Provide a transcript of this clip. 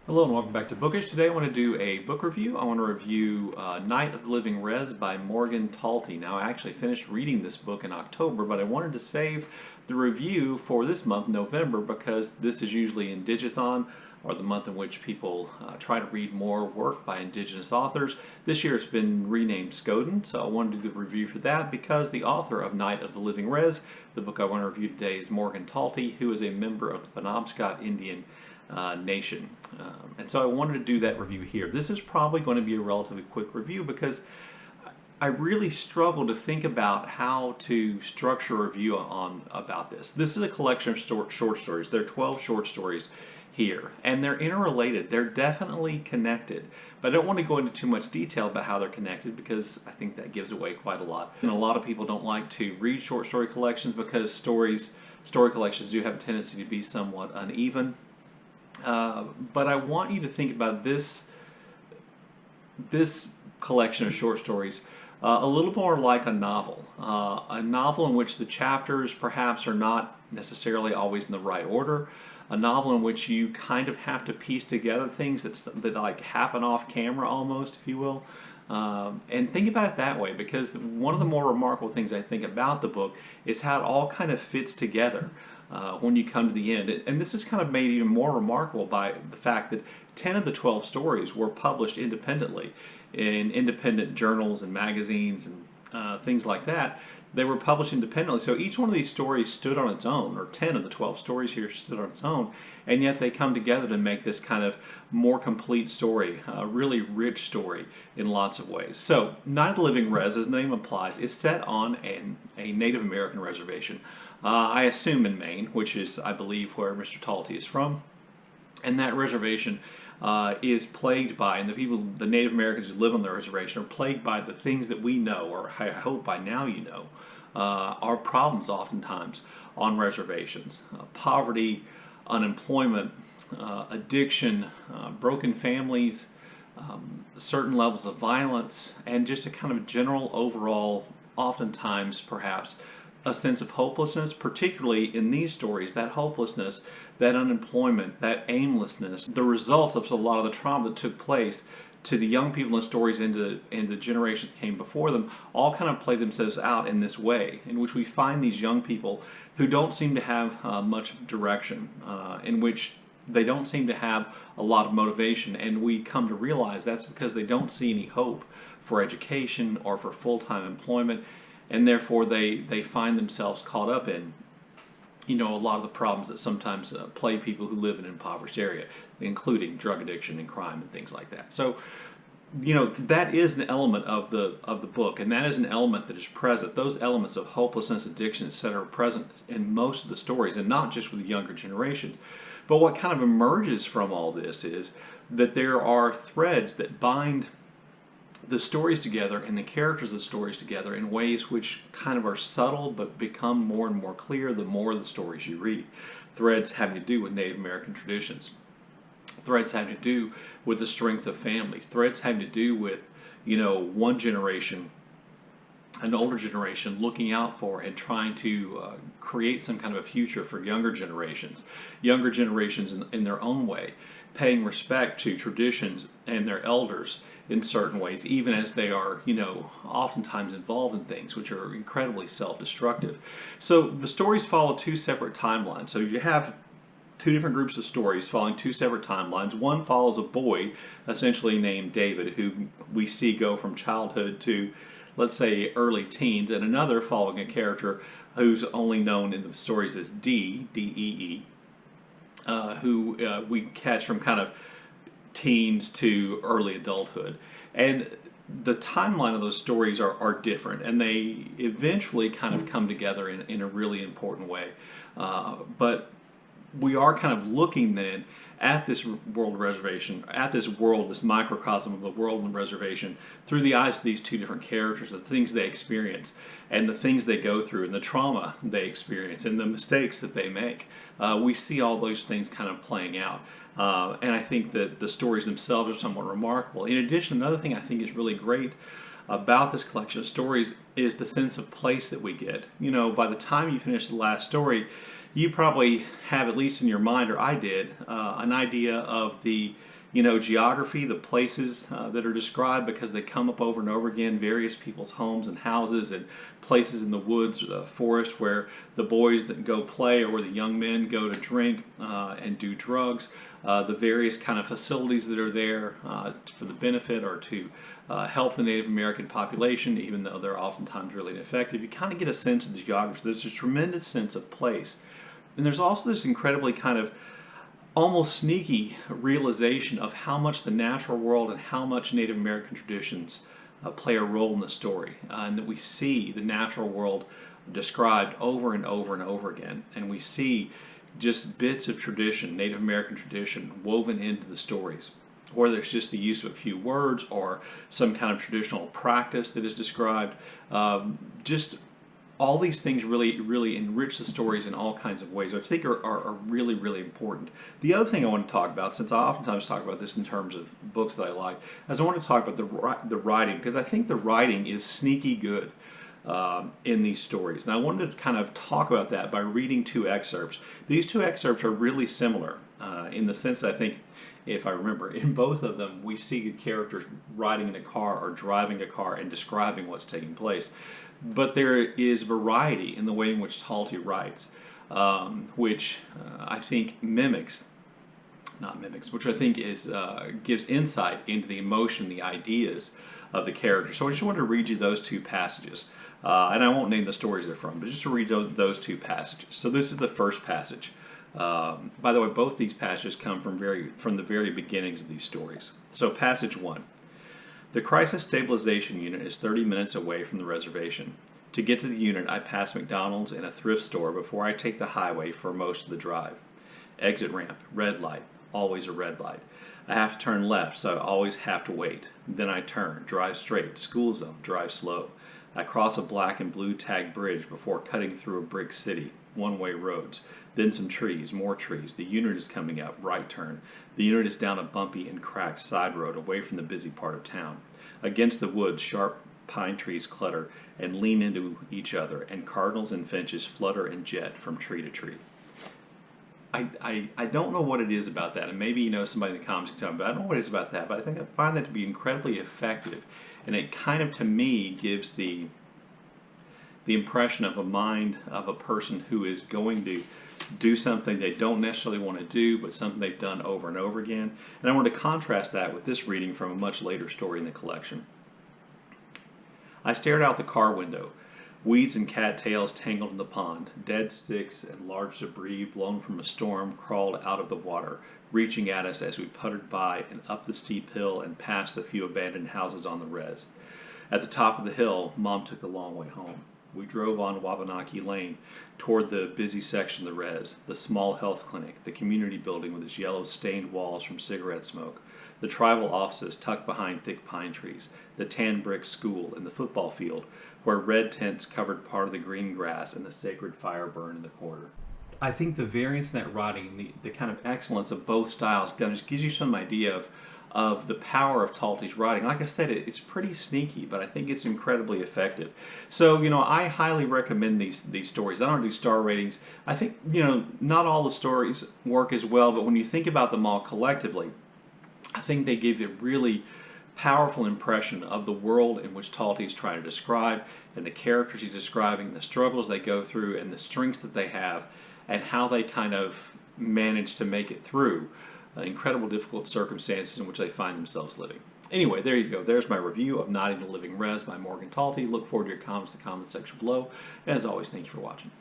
Hello and welcome back to Bookish. Today I want to do a book review. I want to review Night of the Living Res by Morgan Talty. Now I actually finished reading this book in October, but I wanted to save the review for this month, November, because this is usually in Digithon, or the month in which people try to read more work by indigenous authors. This year it's been renamed Skoden, so I wanted to do the review for that because the author of Night of the Living Res, the book I want to review today, is Morgan Talty, who is a member of the Penobscot Indian nation. And so I wanted to do that review here. This is probably going to be a relatively quick review because I really struggle to think about how to structure a review about this. This is a collection of short stories. There are 12 short stories here, and they're interrelated. They're definitely connected, but I don't want to go into too much detail about how they're connected because I think that gives away quite a lot. And a lot of people don't like to read short story collections because story collections do have a tendency to be somewhat uneven. But I want you to think about this collection of short stories a little more like a novel in which the chapters perhaps are not necessarily always in the right order, a novel in which you kind of have to piece together things that like happen off camera almost, if you will. And think about it that way, because one of the more remarkable things I think about the book is how it all kind of fits together when you come to the end. And this is kind of made even more remarkable by the fact that 10 of the 12 stories were published independently in independent journals and magazines and things like that. They were published independently, so each one of these stories stood on its own, or 10 of the 12 stories here stood on its own, and yet they come together to make this kind of more complete story, a really rich story in lots of ways. So, Night of the Living Res, as the name implies, is set on a Native American reservation. I assume in Maine, which is, I believe, where Mr. Talty is from. And that reservation is plagued by, and the Native Americans who live on the reservation are plagued by the things that we know, or I hope by now you know, are problems oftentimes on reservations. Poverty, unemployment, addiction, broken families, certain levels of violence, and just a kind of general overall, oftentimes perhaps, a sense of hopelessness, particularly in these stories, that hopelessness, that unemployment, that aimlessness, the results of a lot of the trauma that took place to the young people in the stories and the generations that came before them, all kind of play themselves out in this way, in which we find these young people who don't seem to have much direction, in which they don't seem to have a lot of motivation, and we come to realize that's because they don't see any hope for education or for full-time employment, and therefore they find themselves caught up in, a lot of the problems that sometimes plague people who live in an impoverished area, including drug addiction and crime and things like that. So, that is an element of the book, and that is an element that is present. Those elements of hopelessness, addiction, etc., are present in most of the stories, and not just with the younger generations. But what kind of emerges from all this is that there are threads that bind the stories together and the characters of the stories together in ways which kind of are subtle but become more and more clear the more the stories you read. Threads having to do with Native American traditions. Threads having to do with the strength of families. Threads having to do with, one generation, an older generation looking out for and trying to create some kind of a future for younger generations in their own way, paying respect to traditions and their elders in certain ways, even as they are, oftentimes involved in things which are incredibly self-destructive. So the stories follow two separate timelines. So you have two different groups of stories following two separate timelines. One follows a boy, essentially named David, who we see go from childhood to, let's say, early teens, and another following a character who's only known in the stories as D-E-E, who we catch from kind of teens to early adulthood. And the timeline of those stories are different, and they eventually kind of come together in a really important way. But we are kind of looking then at this world reservation, at this world, this microcosm of the world and reservation, through the eyes of these two different characters, the things they experience, and the things they go through, and the trauma they experience, and the mistakes that they make. We see all those things kind of playing out. And I think that the stories themselves are somewhat remarkable. In addition, another thing I think is really great about this collection of stories is the sense of place that we get. By the time you finish the last story, you probably have, at least in your mind, or I did, an idea of the geography, the places that are described, because they come up over and over again, various people's homes and houses and places in the woods or the forest where the boys that go play or where the young men go to drink and do drugs, the various kind of facilities that are there for the benefit or to help the Native American population, even though they're oftentimes really ineffective. You kind of get a sense of the geography. There's this tremendous sense of place. And there's also this incredibly kind of almost sneaky realization of how much the natural world and how much Native American traditions play a role in the story, and that we see the natural world described over and over and over again, and we see just bits of tradition, Native American tradition, woven into the stories, whether it's just the use of a few words or some kind of traditional practice that is described. Just all these things really enrich the stories in all kinds of ways, which I think are really important. The other thing I want to talk about, since I oftentimes talk about this in terms of books that I like, is I want to talk about the writing, because I think the writing is sneaky good in these stories. And I wanted to kind of talk about that by reading two excerpts. These two excerpts are really similar in the sense that I think, if I remember, in both of them we see characters riding in a car or driving a car and describing what's taking place. But there is variety in the way in which Talty writes, which I think which I think is gives insight into the emotion, the ideas of the characters. So I just wanted to read you those two passages, and I won't name the stories they're from, but just to read those two passages. So this is the first passage. By the way, both these passages come from the very beginnings of these stories. So passage 1. The Crisis Stabilization Unit is 30 minutes away from the reservation. To get to the unit, I pass McDonald's and a thrift store before I take the highway for most of the drive. Exit ramp, red light, always a red light. I have to turn left, so I always have to wait. Then I turn, drive straight, school zone, drive slow. I cross a black and blue tagged bridge before cutting through a brick city, one-way roads. Then some trees, more trees. The unit is coming up, right turn. The unit is down a bumpy and cracked side road away from the busy part of town. Against the woods, sharp pine trees clutter and lean into each other, and cardinals and finches flutter and jet from tree to tree. I don't know what it is about that, and maybe somebody in the comments can tell me, but I don't know what it is about that, but I find that to be incredibly effective, and it kind of, to me, gives the impression of a mind of a person who is going to do something they don't necessarily want to do, but something they've done over and over again. And I want to contrast that with this reading from a much later story in the collection. I stared out the car window. Weeds and cattails tangled in the pond. Dead sticks and large debris blown from a storm crawled out of the water, reaching at us as we puttered by and up the steep hill and past the few abandoned houses on the res. At the top of the hill, Mom took the long way home. We drove on Wabanaki Lane toward the busy section of the res, the small health clinic, the community building with its yellow stained walls from cigarette smoke, the tribal offices tucked behind thick pine trees, the tan brick school, and the football field where red tents covered part of the green grass and the sacred fire burned in the corner. I think the variance in that writing, the kind of excellence of both styles, just gives you some idea of the power of Talty's writing. Like I said, it's pretty sneaky, but I think it's incredibly effective. So, I highly recommend these stories. I don't do star ratings. I think, not all the stories work as well, but when you think about them all collectively, I think they give you a really powerful impression of the world in which Talty is trying to describe, and the characters he's describing, the struggles they go through, and the strengths that they have, and how they kind of manage to make it through incredible difficult circumstances in which they find themselves living. Anyway, there you go. There's my review of Not in the Living Res by Morgan Talty. Look forward to your comments in the comment section below. And as always, thank you for watching.